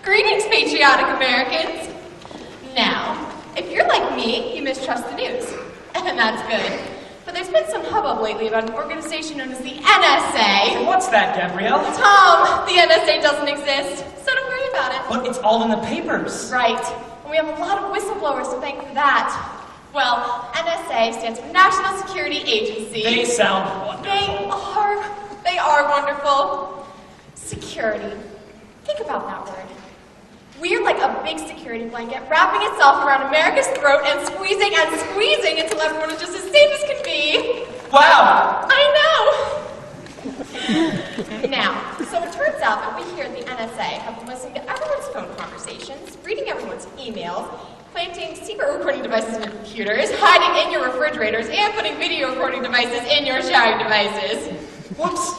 Greetings, patriotic Americans. Now, if you're like me, you mistrust the news. And that's good. But there's been some hubbub lately about an organization known as the NSA. What's that, Gabrielle? Tom, the NSA doesn't exist, so don't worry about it. But it's all in the papers. Right. And we have a lot of whistleblowers to thank for that. Well, NSA stands for National Security Agency. They sound wonderful. They are wonderful. Security. Think about that word. We're like a big security blanket wrapping itself around America's throat and squeezing until everyone is just as safe as can be. Wow! I know! Now, so it turns out that we here at the NSA have been listening to everyone's phone conversations, reading everyone's emails, planting secret recording devices in your computers, hiding in your refrigerators, and putting video recording devices in your showering devices. Whoops!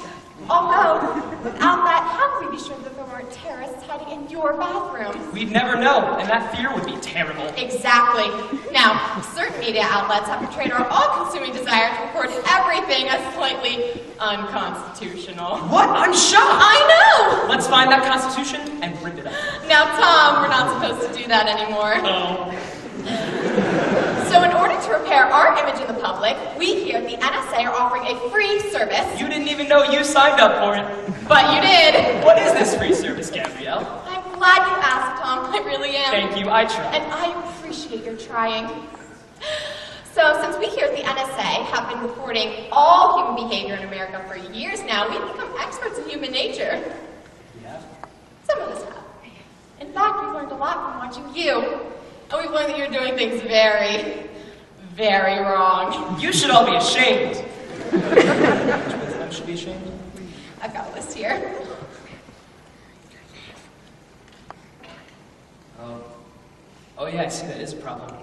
Although, without that, how can we be sure that there weren't terrorists hiding in your bathroom? We'd never know, and that fear would be terrible. Exactly. Now, certain media outlets have portrayed our all-consuming desire to record everything as slightly unconstitutional. What? I'm shocked! I know! Let's find that Constitution and rip it up. Now, Tom, we're not supposed to do that anymore. Oh. So in order to repair our image in the public, we here at the NSA are offering a free service. You didn't even know you signed up for it. But you did. What is this free service, Gabrielle? I'm glad you asked, Tom. I really am. Thank you, I tried. And I appreciate your trying. So since we here at the NSA have been recording all human behavior in America for years now, we've become experts in human nature. Yeah? Some of us have. In fact, we've learned a lot from watching you. And we've learned that you're doing things very, very wrong. You should all be ashamed. Which one of them should be ashamed? I've got a list here. Oh yeah, I see that is a problem.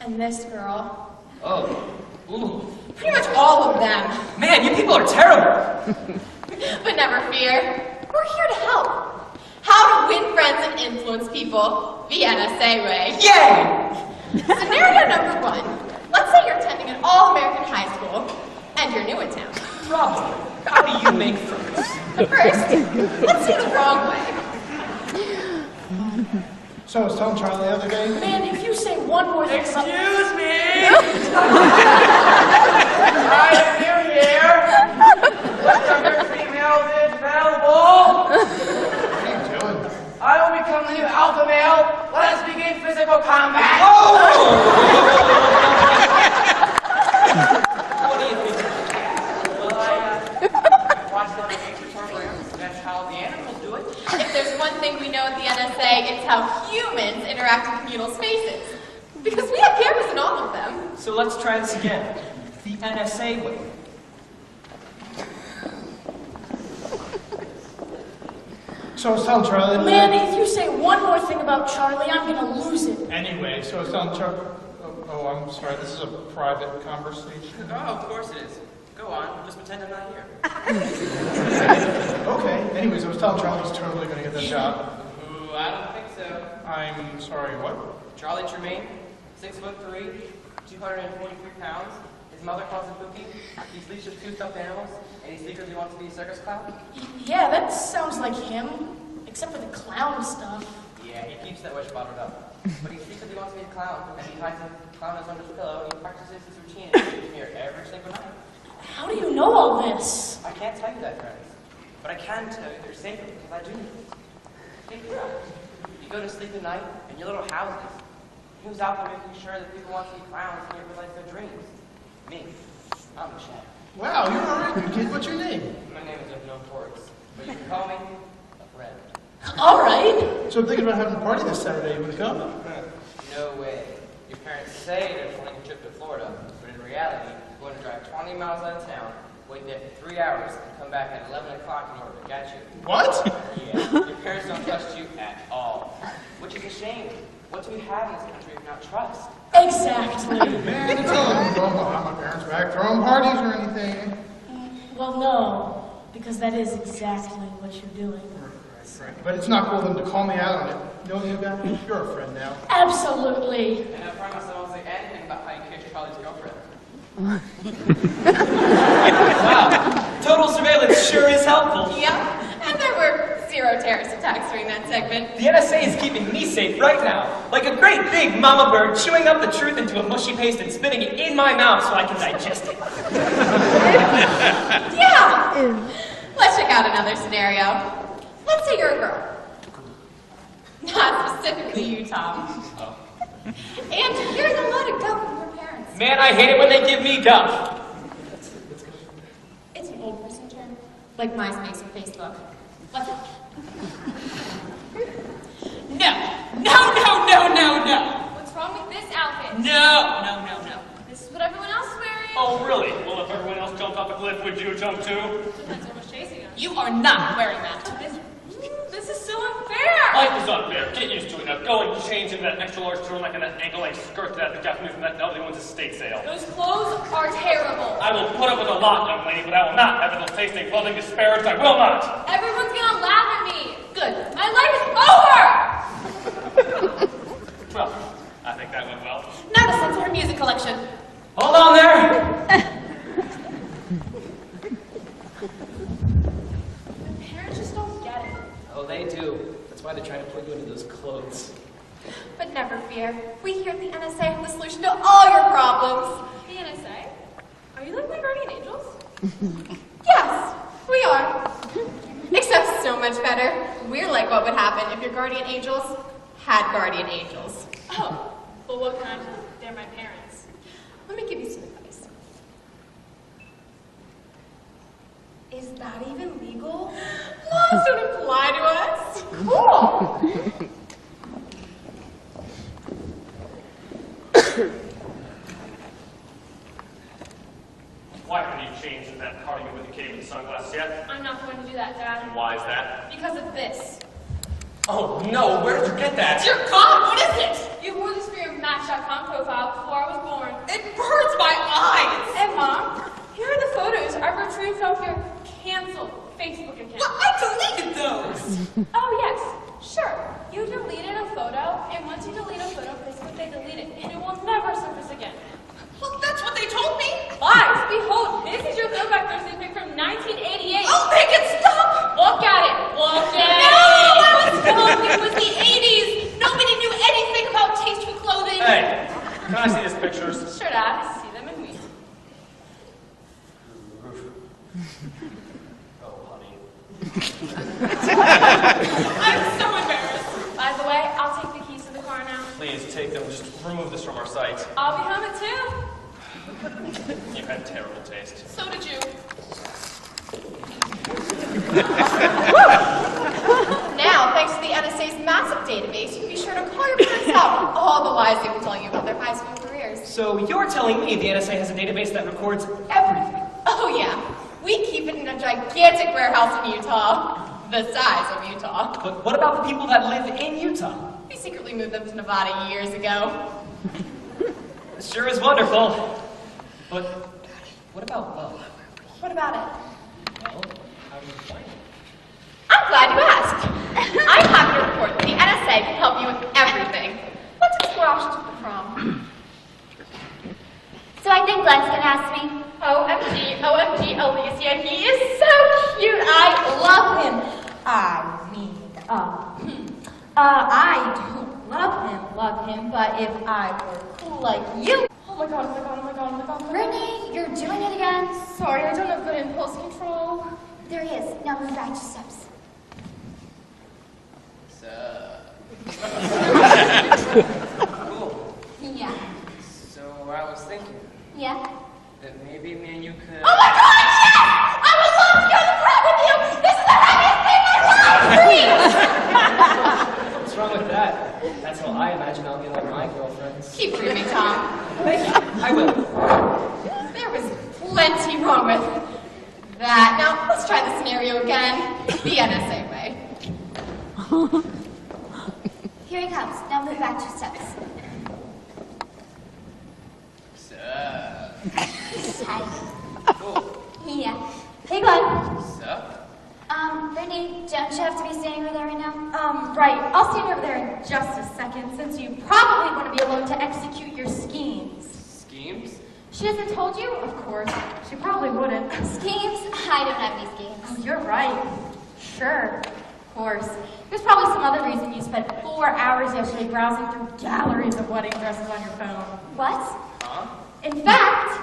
And this girl. Oh. Ooh. Pretty much all of them. Man, you people are terrible. But never fear. We're here to help. How to win friends and influence people the NSA way. Yay! Scenario number 1. Let's say you're attending an all-American high school, and you're new in town. Problem. How do you make friends? First, let's do the wrong way. So I was telling Charlie the other day. Man, if you say one more thing about... Excuse me! I am new here. What younger females is available? What are you doing? I will become the new alpha male. Let us begin physical combat. What do you think? Well, I watched a lot of nature programs. That's how the animals do it. If there's one thing we know at the NSA, it's how humans interact in communal spaces. Because we have cameras in all of them. So let's try this again. The NSA way. So I was telling Charlie the other Man, day. if you say one more thing about Charlie, I'm gonna lose it. Anyway, so I was telling Charlie. Oh, I'm sorry. This is a private conversation. Oh, of course it is. Go on. Just pretend I'm not here. Okay. Anyways, I was telling Charlie he's totally going to get that job. Ooh, I don't think so. I'm sorry. What? Charlie Tremaine, 6'3", 243 pounds. His mother calls him Pookie. He sleeps with 2 stuffed animals, and he secretly wants to be a circus clown. Yeah, that sounds like him. Except for the clown stuff. Yeah, he keeps that wish bottled up. But he secretly wants to be a clown, and he hides a clown under his pillow, and he practices his routine in here every single night. How do you know all this? I can't tell you that, friends. But I can tell you they're safer because I do. Think about it. You go to sleep at night in your little houses. Who's out there making sure that people want to be clowns and can't realize their dreams? Me. I'm the chef. Wow, you're all right, new kid. What's your name? My name is Unknown Torres, but you can call me a friend. All right. So I'm thinking about having a party this Saturday. You want to come? No way. Your parents say they're planning a trip to Florida, but in reality, you're going to drive 20 miles out of town, wait there for 3 hours, and come back at 11 o'clock in order to catch you. What? Yeah, your parents don't trust you at all, which is a shame. What do we have in this country if not trust? Exactly. Man, it's all I don't have my parents back throwing parties or anything. Well, no, because that is exactly what you're doing. Right. But it's not cool of them to call me out on it. You know what, guy? You're a friend now. Absolutely. And I promise I won't say anything about how you kissed Charlie's girlfriend. Wow. Total surveillance sure is helpful. Yep. And there were 0 of terrorist attacks during that segment. The NSA is keeping me safe right now, like a great big mama bird chewing up the truth into a mushy paste and spitting it in my mouth so I can digest it. Yeah! Let's check out another scenario. Let's say you're a girl. Not specifically you, Tom. Oh. And here's a lot of guff from your parents. Man, I hate it when they give me guff. It's an old person term, like MySpace or Facebook. Let's look. No. What's wrong with this outfit? No. This is what everyone else is wearing. Oh, really? Well, if everyone else jumped off a cliff, would you jump too? Depends on what's chasing us. You are not wearing that. This is so unfair. Life is unfair. Get used to it now. Go and change into that extra large turtleneck and that ankle-length skirt that the Japanese from that elderly one's estate sale. Those clothes are terrible. I will put up with a lot, young lady, but I will not have it taste a clothing disparaged. I will not. Everyone's gonna laugh at me. Good. My life is over. Well, I think that went well. Now to censor her music collection. Hold on there. Parents just don't get it. Oh, they do. That's why they're trying to put you into those clothes. But never fear. We here at the NSA have the solution to all your problems. The NSA? Are you like my guardian angels? Yes, we are. Except so much better. We're like what would happen if your guardian angels had guardian angels. Oh, well, what kind? They're my parents. Let me give you some advice. Is that even legal? Laws don't apply to us. Cool. Why haven't you changed in that cardigan with the kitty with the sunglasses yet? I'm not going to do that, Dad. And why is that? Because of this. Oh, no. Where did you get that? Dear God, what is it? You wore this for your Match.com profile before I was born. It burns my eyes. And Mom, here are the photos I retrieved from your canceled Facebook account. Well, I deleted those. Oh, yes. Sure. You deleted a photo, and once you delete a photo, Facebook, they delete it, and it will never surface again. Well, that's what they told me. Lies! Behold, this is your Throwback Thursday pic from 1988. Oh, make it stop. Look at it! Look at it! No, I was young. It was the 80s. Nobody knew anything about tasteful clothing. Hey, can I see these pictures? Sure, Dad. See them in me. Oh, honey. I'm so embarrassed. By the way, I'll take the keys to the car now. Please, take them. Just remove this from our site. I'll be home at 2. You had terrible taste. So did you. Now, thanks to the NSA's massive database, you can be sure to call your parents out on all the lies they've been telling you about their high school careers. So you're telling me the NSA has a database that records everything? Oh yeah, we keep it in a gigantic warehouse in Utah, the size of Utah. But what about the people that live in Utah? We secretly moved them to Nevada years ago. It sure is wonderful. But what about love? What about it? Well, how do you find it? I'm glad you asked. I'm happy to report that the NSA can help you with everything. Let's explore options for the prom. So I think Glenn's gonna ask me. OMG, Alicia, he is so cute. I love him. I don't love him, but if I were cool like you. Oh my god. Brittany, you're doing it again. Sorry, I don't have good impulse control. There he is. Now move back 2 steps. Cool. Yeah. So I was thinking Yeah. that maybe me and you could... Oh my god, yes! I would love to go to the prom with you! This is the happiest day of my life! What's wrong with that? That's how I imagine I'll get all my girlfriends. Keep dreaming, Tom. I will. There was plenty wrong with that. Now, let's try the scenario again. The NSA way. Here he comes. Now move back 2 steps. Hi. Cool. Yeah. Hey, Glenn. So? Brittany, don't you have to be standing over there right now? Right. I'll stand over there in just a second, since you probably want to be alone to execute your schemes. Schemes? She hasn't told you? Of course. She probably wouldn't. Schemes? I don't have any schemes. Oh, you're right. Sure. course. There's probably some other reason you spent 4 hours yesterday browsing through galleries of wedding dresses on your phone. What? Huh? In fact,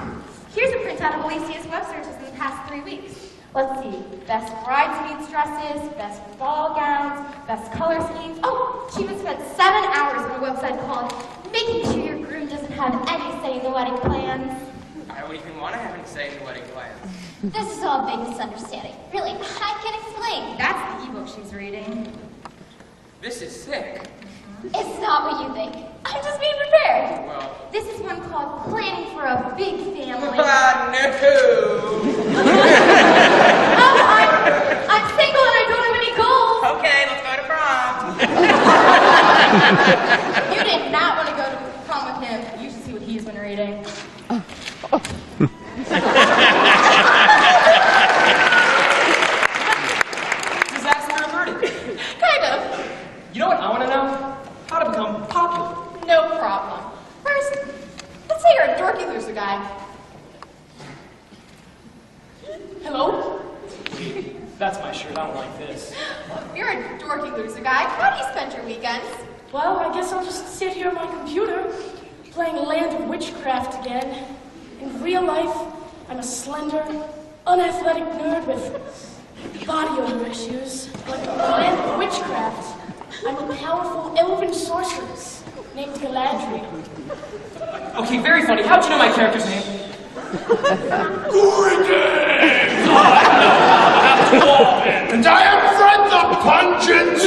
here's a printout of Alicia's web searches in the past 3 weeks. Let's see. Best bridesmaids dresses, best ball gowns, best color schemes. Oh, she even spent 7 hours on a website called Making Sure Your Groom Doesn't Have Any Say in the Wedding Plans. I wouldn't even want to have any say in the wedding plans. This is all a big misunderstanding. Really, I can explain. That's the ebook she's reading. This is sick. It's not what you think. I'm just being prepared. Well, This is one called Planning for a Big Family. no. I'm single and I don't have any goals. Okay, let's go to prom. You did not want to go to prom with him. You should see what he's been reading. Disaster averted. Kind of. You know what I want to know? How to become popular. No problem. First, let's say you're a dorky loser guy. Hello? That's my shirt. I don't like this. If you're a dorky loser guy, how do you spend your weekends? Well, I guess I'll just sit here on my computer, playing Land of Witchcraft again. In real life, I'm a slender, unathletic nerd with body odor issues. But in Land of Witchcraft, I'm a powerful elven sorceress named Galadriel. Okay, very funny. How'd you know my character's name? And I am Fred the Pungent!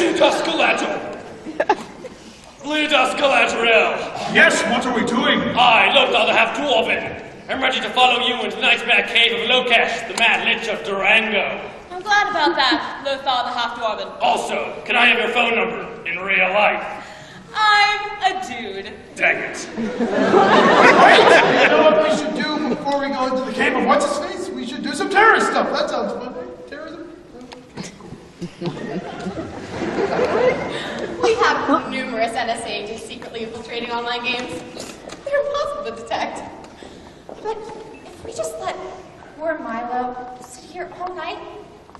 Lead us, Galadriel. Yes, what are we doing? I, Lothar the Half-Dwarven, am ready to follow you into the nightmare cave of Lokesh, the Mad Lich of Durango. I'm glad about that, Lothar the Half-Dwarven. Also, can I have your phone number in real life? I'm a dude. Dang it. Wait! You know what we should do before we go into the cave of what's-his-face? We should do some terrorist stuff. That sounds fun, right? Terrorism? We have numerous NSA agents secretly infiltrating online games. They're impossible to detect. But if we just let poor Milo sit here all night,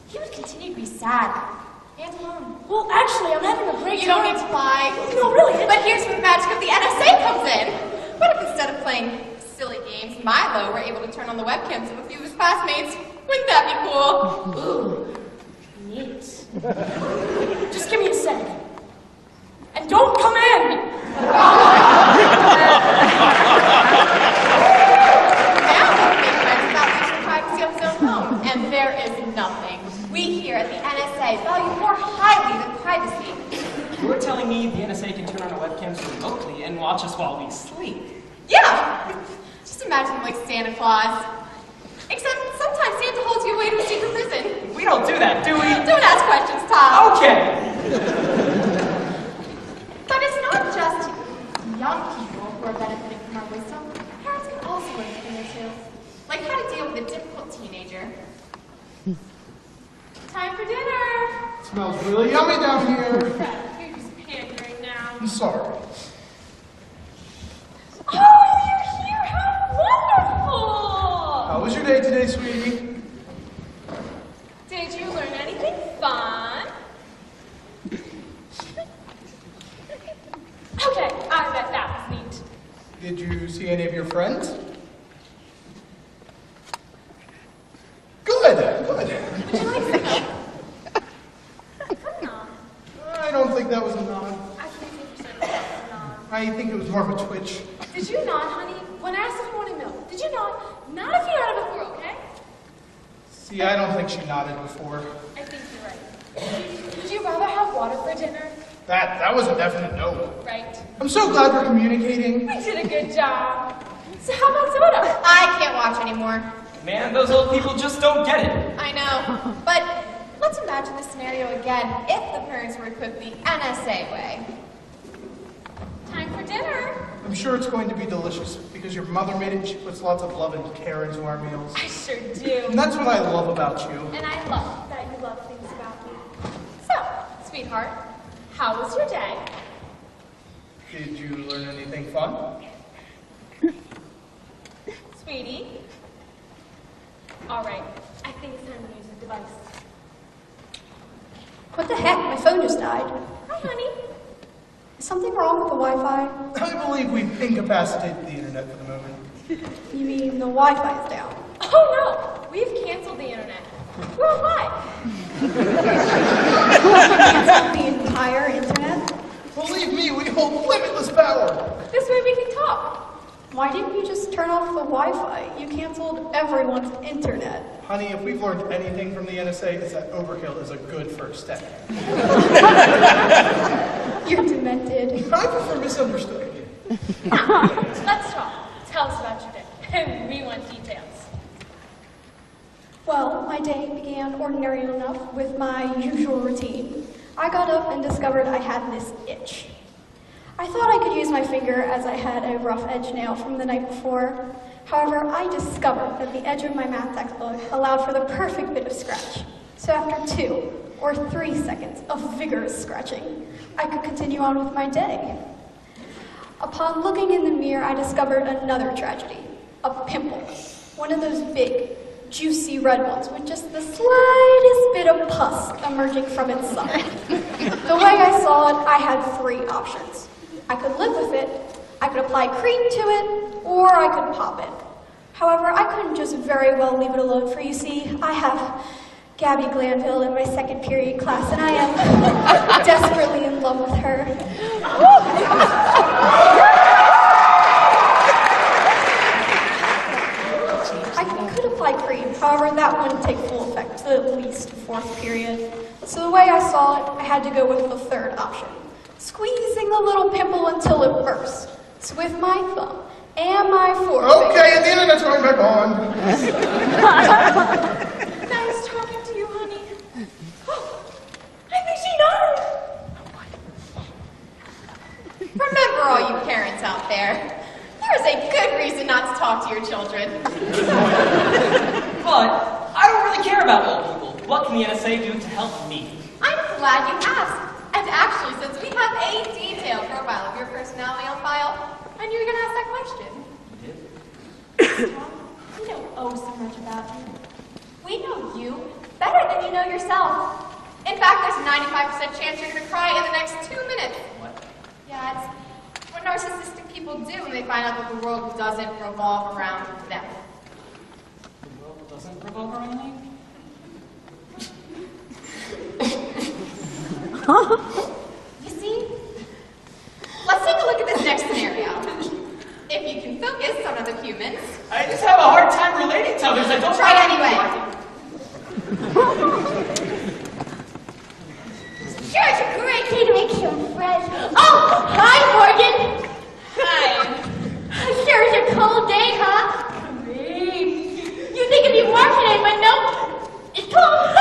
he would continue to be sad and alone. Well, actually, I'm having a great You time. don't need to lie. No, really. But here's where the magic of the NSA comes in. What if instead of playing silly games, Milo were able to turn on the webcams of a few of his classmates? Wouldn't that be cool? Ooh, neat. Just give me a sec. And don't come in! Now we can make friends without losing privacy of his own home. And there is nothing we here at the NSA value more highly than privacy. You're telling me the NSA can turn on our webcams remotely and watch us while we sleep? Yeah! Just imagine him like Santa Claus. Except sometimes Santa holds you away to a secret prison. We don't do that, do we? Don't ask questions, Tom. Okay. But it's not just young people who are benefiting from our wisdom. Parents can also learn a thing or two. Like how to deal with a difficult teenager. Time for dinner! Smells really yummy down here. You're just pandering now. I'm sorry. Oh, you're here! How wonderful! How was your day today, sweetie? Did you learn anything fun? Okay, I bet that was neat. Did you see any of your friends? Good, good. Would you like some milk? No. I don't think that was a nod. I can say for certain that was not. I think it was more of a twitch. Did you not, honey? When I asked if you wanted milk, did you not? Not if you had it before, okay? See, I don't think she nodded before. I think you're right. Would you rather have water for dinner? That was a definite no. Right. I'm so glad we're communicating. We did a good job. So how about soda? I can't watch anymore. Man, those old people just don't get it. I know. But let's imagine this scenario again if the parents were equipped the NSA way. Time for dinner. I'm sure it's going to be delicious because your mother made it and she puts lots of love and care into our meals. I sure do. And that's what I love about you. And I love that you love things about me. So, sweetheart, how was your day? Did you learn anything fun? Sweetie? All right, I think it's time to use the device. What the heck? My phone just died. Hi, honey. Is something wrong with the Wi-Fi? I believe we've incapacitated the internet for the moment. You mean the Wi-Fi is down? Oh no, we've canceled the internet. Worldwide. Cancel the entire internet? Believe me, we hold limitless power. This way we can talk. Why didn't you just turn off the Wi-Fi? You canceled everyone's internet. Honey, if we've learned anything from the NSA, it's that overkill is a good first step. You're demented. I prefer misunderstood. Let's talk. Tell us about your day. And we want details. Well, my day began ordinary enough with my usual routine. I got up and discovered I had this itch. I thought I could use my finger as I had a rough edge nail from the night before. However, I discovered that the edge of my math textbook allowed for the perfect bit of scratch. So after 2 or 3 seconds of vigorous scratching, I could continue on with my day. Upon looking in the mirror, I discovered another tragedy, a pimple. One of those big, juicy red ones with just the slightest bit of pus emerging from its side. The way I saw it, I had 3 options. I could live with it, I could apply cream to it, or I could pop it. However, I couldn't just very well leave it alone, for you see, I have Gabby Glanville in my second period class, and I am desperately in love with her. I could apply cream, however, that wouldn't take full effect to at least 4th period. So the way I saw it, I had to go with the 3rd option. Squeezing the little pimple until it bursts. So with my thumb and my forefinger. Okay, and the internet's going back on. Nice talking to you, honey. Oh, I think she nodded. Remember, all you parents out there, there is a good reason not to talk to your children. But I don't really care about old people. What can the NSA do to help me? I'm glad you asked. And actually, since we have a detailed profile of your personality on file, I knew you were going to ask that question. Tom, we don't owe so much about you. We know you better than you know yourself. In fact, there's a 95% chance you're going to cry in the next 2 minutes. What? Yeah, it's what narcissistic people do when they find out that the world doesn't revolve around them. The world doesn't revolve around me? You see? Let's take a look at this next scenario. If you can focus on other humans. I just have a hard time relating to others. I don't Try it anyway. Sure, it's a great day to make some friends. Oh, hi, Morgan. Hi. Sure, it's a cold day, huh? Great. You think it'd be warm today, but nope. It's cold.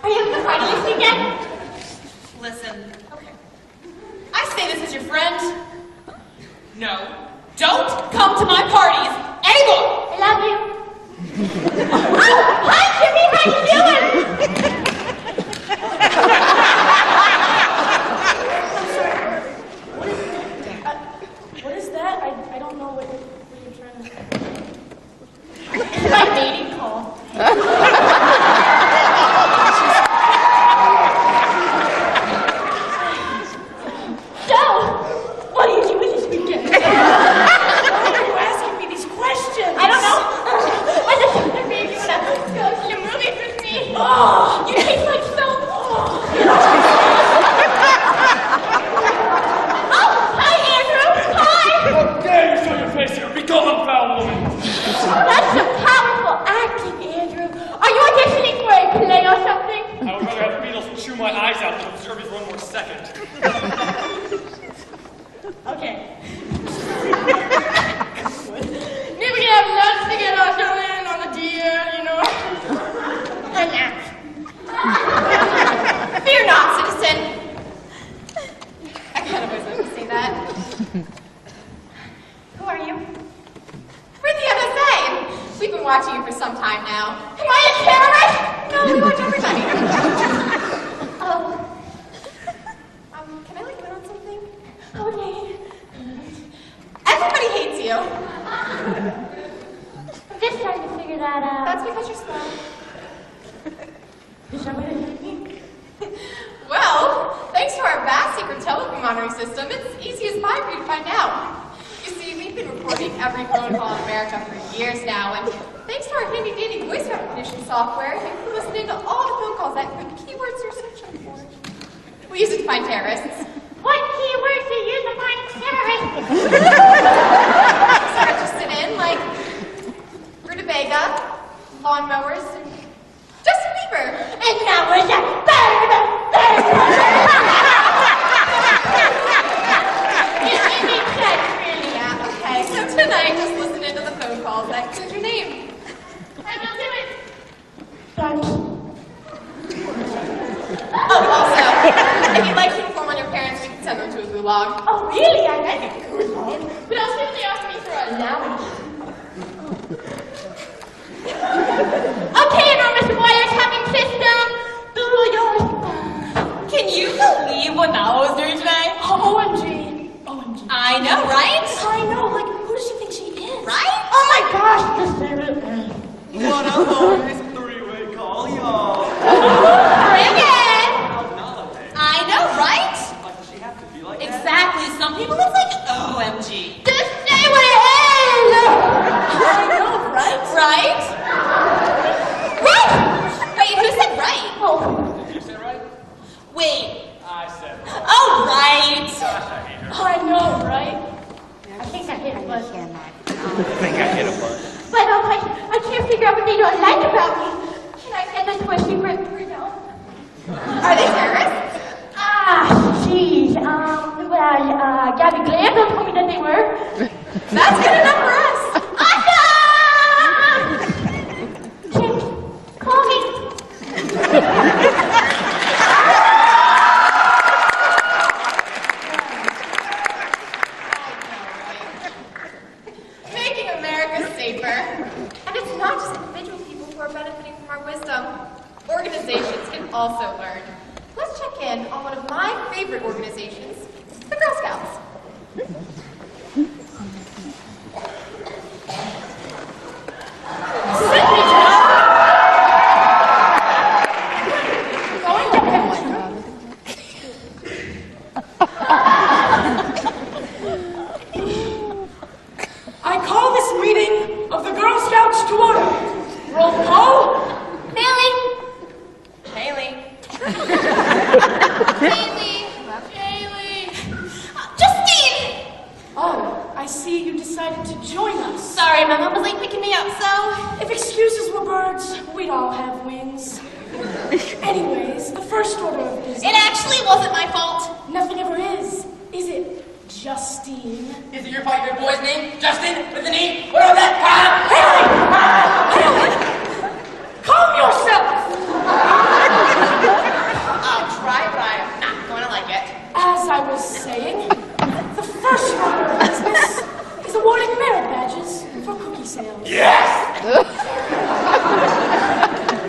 Are you having a party this weekend? Listen. Okay. I say this as your friend. No. Don't come to my parties anymore! I love you. Oh, hi, Jimmy. How you doing? What is that? I don't know what you're trying to... It's my mating call. So, what are you doing this weekend? Why are you asking me these questions? I don't know. I just maybe you want to go to the movies with me. Oh, You taste like soap. Oh, hi, Andrew. Hi. How dare you show your face here? Be gone, foul woman! That's some powerful acting, Andrew. Are you auditioning for a play or something? I would rather have Beatles chew my eyes out than observe you for 1 more second. Okay. Maybe we can have lunch to get our show in on the deer, you know? Fear not. monitoring system. It's easy as pie for you to find out. You see, we've been recording every phone call in America for years now, and thanks to our handy-dandy voice recognition software, you can listen into all the phone calls that include the keywords you're searching for. We use it to find terrorists. What keywords do you use to find terrorists? We're interested in, like, rutabaga, lawnmowers, and Justin Bieber. And that was a Yeah, okay. So tonight, just listen into the phone calls that include your name. And I'll do it. Thanks. Oh, also, if you'd like to inform on your parents, we can send them to a gulag. Oh, really? I like it. But I'll see if they ask me for a allowance. Okay, enormous wiretapping system. Do yours. Can you believe what Nala was doing today? OMG. OMG. I know, right? I know, like, who does she think she is? Right? Oh my gosh, this is What a hilarious three-way call, y'all. Try again. Nala, I know, right? like, does she have to be like that? Exactly. Some people it's like, OMG. Just say what it is. I know, right? Right? Right! Wait, who said right? Oh, Did you say right? Wait. I said right. Oh, right. Gosh, I hate her. I know, right? I think I hit a buzz. I think I hit a button. But I can't figure out what they don't like about me. Can I send this to a secret printout? Are they terrorists? Ah, jeez. Gabby Glanville told me that they were. That's good enough for us. Awesome! Jim, call me. Making America safer. And it's not just individual people who are benefiting from our wisdom. Organizations can also learn. Let's check in on one of my favorite organizations, the Girl Scouts. I call this meeting of the Girl Scouts to order. Roll call. Billy. Haley. Haley. Justine! Oh, I see you decided to join us. Sorry, my mom was late picking me up, so... If excuses were birds, we'd all have wings. Anyways, the first order of business. It actually wasn't my fault. Nothing ever is it, Justine? Is it your favorite boy's name? Justin? With an E? What about that? Haley! Calm yourself! I'll try, but I'm not going to like it. As I was saying, the first order of business is awarding merit badges for cookie sales. Yes!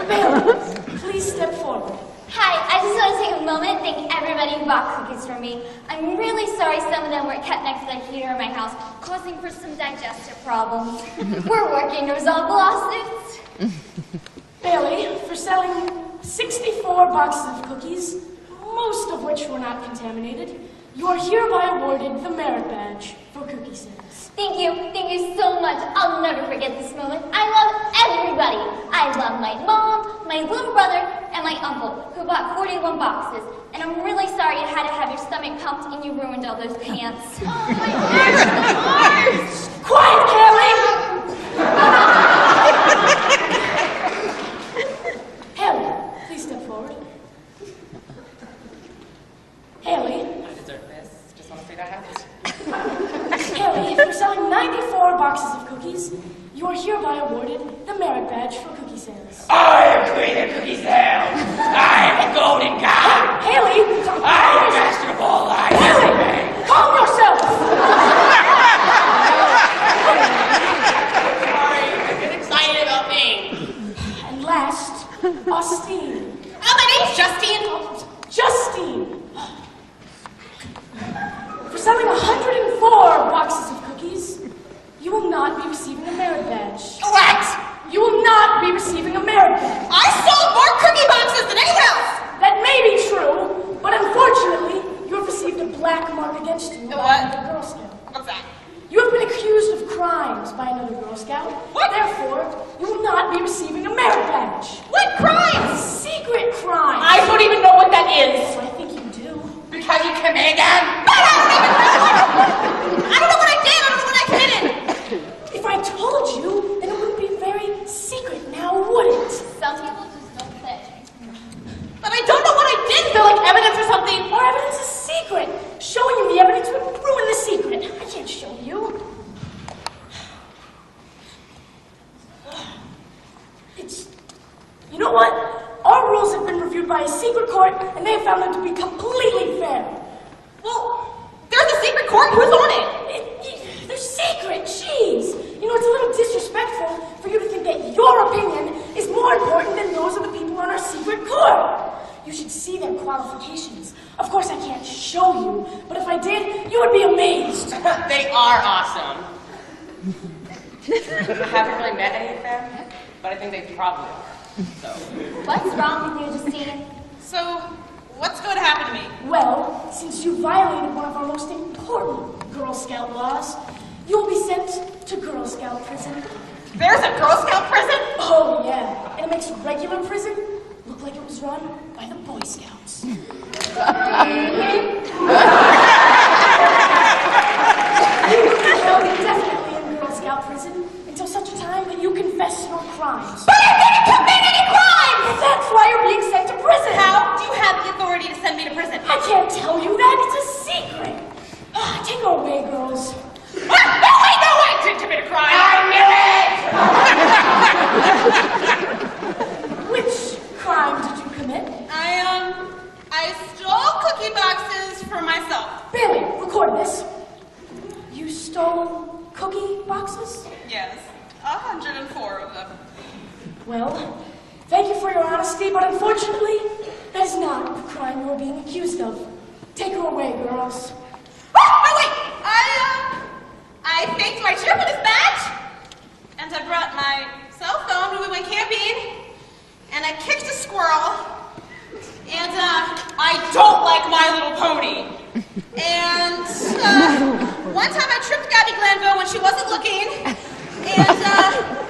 Bailey, please step forward. Hi, I just want to take a moment and thank everybody who bought cookies for me. I'm really sorry some of them were kept next to the heater in my house, causing for some digestive problems. We're working to resolve the lawsuits. Bailey, for selling 64 boxes of cookies, most of which were not contaminated, you are hereby awarded the merit badge for cookie sales. Thank you so much. I'll never forget this moment. I love everybody. I love my mom, my little brother, and my uncle, who bought 41 boxes. And I'm really sorry you had to have your stomach pumped and you ruined all those pants. Oh, my arms. Quiet, Haley! Haley, please step forward. Haley, I deserve this. Just want to say that happened. Haley, for selling 94 boxes of cookies, you are hereby awarded the merit badge for cookie sales. I am queen of cookie sales! I am a golden god! Haley! I am master of all life! Haley! Calm yourself! Sorry, I get excited about me. And last, Austin. Oh, my name's Justine. Justine! For selling 104 boxes of cookies, you will not be receiving a merit badge. What? evidence or something? Our evidence is secret. Showing you the evidence would ruin the secret. I can't show you. You know what? Our rules have been reviewed by a secret court, and they have found them to be completely fair. Well, there's a secret court. Who's on it? They're secret. Jeez. You know, it's a little disrespectful for you to think that your opinion is more important than those of the people on our secret court. You should see their qualifications. Of course, I can't show you, but if I did, you would be amazed. They are awesome. I haven't really met any of them, but I think they probably are. So. What's wrong with you, Justine? So, what's going to happen to me? Well, since you violated one of our most important Girl Scout laws, you'll be sent to Girl Scout prison. There's a Girl Scout prison? Oh, yeah. And it makes regular prison look like it was run by the Boy Scouts. You will be definitely in Girl Scout prison until such a time that you confess your crimes. But I didn't commit any crimes! That's why you're being sent to prison. How do you have the authority to send me to prison? I can't tell you that. It's a secret. Take her away, girls. No, I didn't commit a crime! I knew it! Which crime did you commit? I stole cookie boxes for myself. Bailey, record this. You stole cookie boxes? Yes, 104 of them. Well, thank you for your honesty, but unfortunately, that is not the crime you're being accused of. Take her away, girls. Oh, wait! I faked my trip with this badge, and I brought my cell phone when we went camping, and I kicked a squirrel, and I don't like My Little Pony. And one time I tripped Gabby Glanville when she wasn't looking, and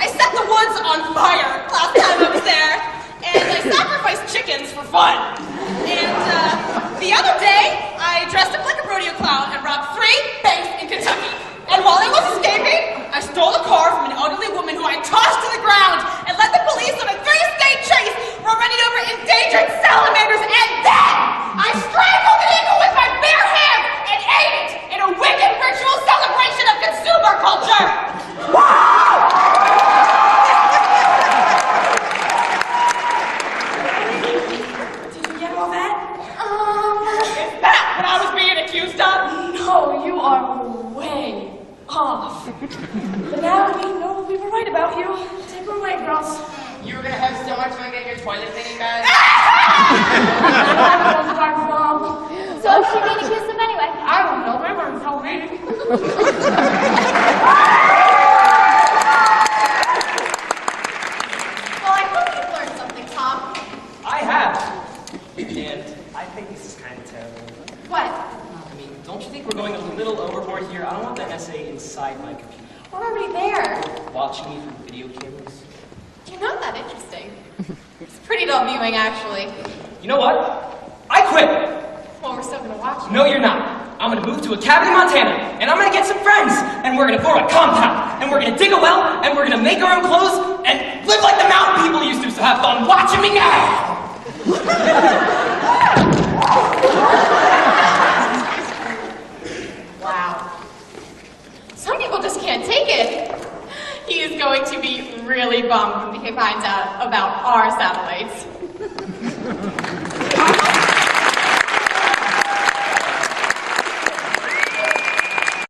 I set the woods on fire last time I was there, and I sacrificed chickens for fun. And the other day, I dressed up like a rodeo clown and robbed 3 banks in Kentucky. And while I was escaping, I stole a car from an elderly woman who I tossed to the ground and led the police on a 3-state chase while running over endangered salamanders, and then I strangled the eagle with my bare hands and ate it in a wicked ritual celebration of consumer culture! Did you get all that? Is that what I was being accused of? No, you are way off. But now we know we were right about you. Take her away, girls. You were gonna have so much fun getting your toilet thingy back? So she made a kiss him anyway. I don't know. My mom told me. Well, I hope you've learned something, Tom. I have. And I think this is kind of terrible. What? I mean, don't you think we're going a little overboard here? I don't want the NSA inside my computer. We're already there. Watching me through video cameras. You're not that interesting. It's pretty dull viewing, actually. You know what? I quit! Well, we're still gonna watch you. No, you're not. I'm gonna move to a cabin in Montana, and I'm gonna get some friends, and we're gonna form a compound, and we're gonna dig a well, and we're gonna make our own clothes, and live like the mountain people used to, so have fun watching me now! Wow. Some people just can't take it. He is going to be really bummed when he finds out about our satellites.